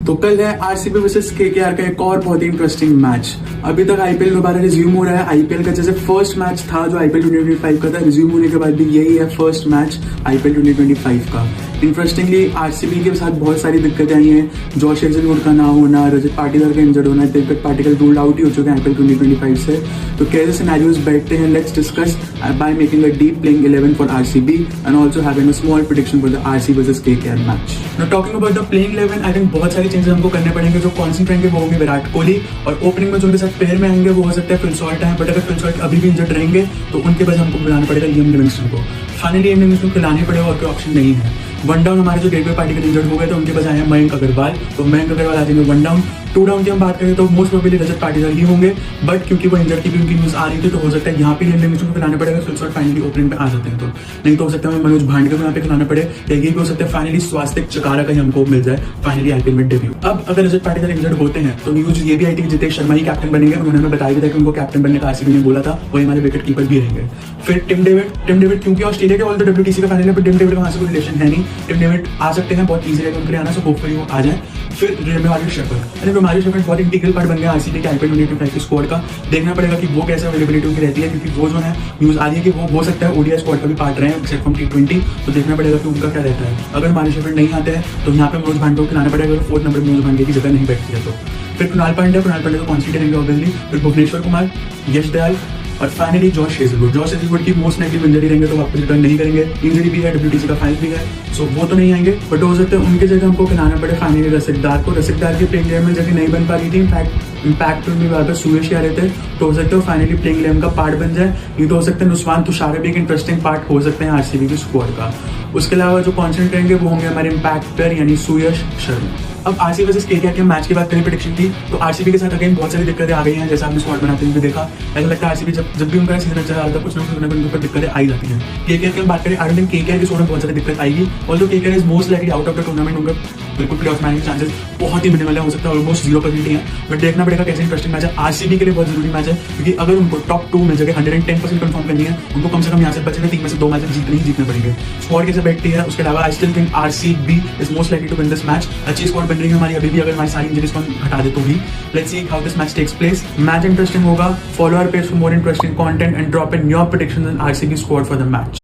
तो कल है आरसीबी वर्सेस केकेआर का एक और बहुत ही इंटरेस्टिंग मैच। अभी तक आईपीएल दोबारा रिज्यूम हो रहा है। आईपीएल का जैसे फर्स्ट मैच था जो आईपीएल 2025 का था, रिज्यूम होने के बाद भी यही है फर्स्ट मैच आईपीएल 2025 का। इंटरेस्टिंगली आरसीबी के साथ बहुत सारी दिक्कतें आई हैं। जॉश हेजलवुड का ना होना, रजत पाटीदार का इंजर्ड होना, दिलप्रीत पाटिकल रूल्ड आउट ही हो चुके हैं आईपीएल 2025 से। तो कैसे सिनेरियोज बैठते हैं, let's discuss by making a deep playing 11 for RCB and also having a small prediction for the RCB versus KKR match. Now talking about the playing 11, I think बहुत सारी चेंजेस हमको करने पड़ेंगे। जो कॉन्सेंट्रेट रहेंगे वो होंगे विराट कोहली, और ओपनिंग में जो उनके साथ पेयर में आएंगे वो हो सकता है फिल सॉल्ट है, बट अगर फिल सॉल्ट अभी भी इंजर्ड रहेंगे तो उनके वजह हमको बुलाना पड़ेगा लियाम लिविंगस्टन को। फाइनली लियाम लिविंगस्टन को खिलाने पड़ेगा और कोई ऑप्शन नहीं है। वन डाउन हमारे जो गेटवे पार्टी के इंजर्ड हो गए थे उनके बजाय है मयंक अग्रवाल, तो मयंक अग्रवाल आ जाएंगे वन डाउन। टू डाउन की हम बात करें तो मोस्ट प्रोबेबली रजत पाटीदार ही होंगे, बट क्योंकि वो इंजर्ड की भी उनकी न्यूज आ रही थी तो हो सकता है यहाँ पे लियाम लिविंगस्टन को खिलाने पड़ेगा। फिल सॉल्ट फाइनली ओपनिंग पे आ जाते हैं तो नहीं तो हो सकता है मनोज भांडे को यहाँ पे खिलाना पड़े, या ये भी हो सकता है फाइनली स्वास्थ्य चकारा का ही हमको मिल जाए फाइनली आईपीएल में डेब्यू। अब अगर रजत पाटीदार इंजर्ड होते हैं तो न्यूज ये भी आई थी कि जितेश शर्मा ही कैप्टन बनेंगे। उन्होंने हमें बताया था कि उनको कैप्टन बनने का आरसीबी ने बोला था, वही हमारे विकेट कीपर भी रहेंगे। फिर टिम डेविड क्योंकि ऑस्ट्रेलिया के ऑल द WTC का फाइनल है, पर टिम डेविड का वहां से कोई रिलेशन है नहीं। टिम डेविड आ सकते हैं, बहुत ईजी रहेगा उनके लिए आना, सो होपफुली वो आ जाए। फिर रोमारियो शेफर्ड बहुत इंटीग्रल पार्ट बन गया आरसीबी के आईपीएल 2025 स्क्वाड का। देखना पड़ेगा कि वो कैसे अवेलेबिलिटी उनकी रहती है, क्योंकि वो जो है न्यूज आ रही है कि वो हो सकता है ओडीआई स्क्वाड का भी पार्ट रहे हैं एक्सेप्ट फ्रॉम T20, तो देखना पड़ेगा कि उनका क्या रहता है। अगर रोमारियो शेफर्ड नहीं आते हैं तो यहाँ पे मनोज भांडे को खिलाना पड़ेगा, अगर 4th नंबर मनोज भांडे की जगह नहीं बैठती है तो। फिर कृणाल पांड्या को कॉन्स्टिट्यूट रहेंगे ऑब्वियसली। फिर भुवनेश्वर कुमार, यश दयाल और फाइनली जॉश हेजलवुड की मोस्ट नेगेटिव इंजरी रहेंगे तो वापस रिटर्न नहीं करेंगे। इंजरी भी है, WTC का फाइनल भी है, सो वो तो नहीं आएंगे, बट हो सकता है उनके जगह हमको खिलाना पड़े फाइनली रसिकदार को। रसिकदार की प्लेइंग इलेवन में जगह नहीं बन पा रही थी, इम्पैक्ट में वहाँ पे सुरेश आ रहे थे, तो हो सकता है फाइनली प्लेइंग इलेवन का पार्ट बन जाए। ये तो हो सकता है नुस्वान तुषार भी एक इंटरेस्टिंग पार्ट हो सकते हैं आरसीबी की स्क्वाड का। उसके अलावा जो कॉन्सेंट्रेट रहेंगे वो होंगे हमारे इम्पैक्ट प्लेयर यानी सुयश शर्मा। अब आरसीबी वर्सेस केकेआर के मैच की बात करें, प्रेडिक्शन थी तो आरसीबी के साथ अगेन बहुत सारी दिक्कतें आ गई हैं। जैसा आपने स्क्वाड बनाते हुए देखा, ऐसा लगता है आरसीबी जब भी उनका सीजन चल रहा था कुछ ना कुछ उनके ऊपर दिक्कतें आई जाती हैं। केकेआर की बात करें, आई डोंट थिंक केकेआर की स्क्वाड में बहुत सारी दिक्कत आएगी, although KKR is most likely out of the tournament. उनका बिल्कुल प्लेऑफ में आने के चांसेस बहुत ही मिनिमल है, हो सकता है ऑलमोस्ट 0% ही है, बट देखना पड़ेगा कैसे इंटरेस्टिंग मैच है। आरसीबी के लिए बहुत जरूरी मैच है, क्योंकि अगर उनको टॉप 2 में जगह 110% कंफर्म करनी है, उनको कम से कम यहाँ से बचे 3 में से 2 मैच जीतने पड़ेंगे। स्क्वाड कैसे बैठती है उसके अलावा I still think RCB is most likely to win this match. अच्छी स्क्वाड बन रही है हमारी अभी भी, अगर हमारी सारी इंजरीज को हटा दे तो भी। Let's see how this match takes place. Match interesting होगा। Follow our page for more interesting content and drop in your predictions on RCB squad for the match.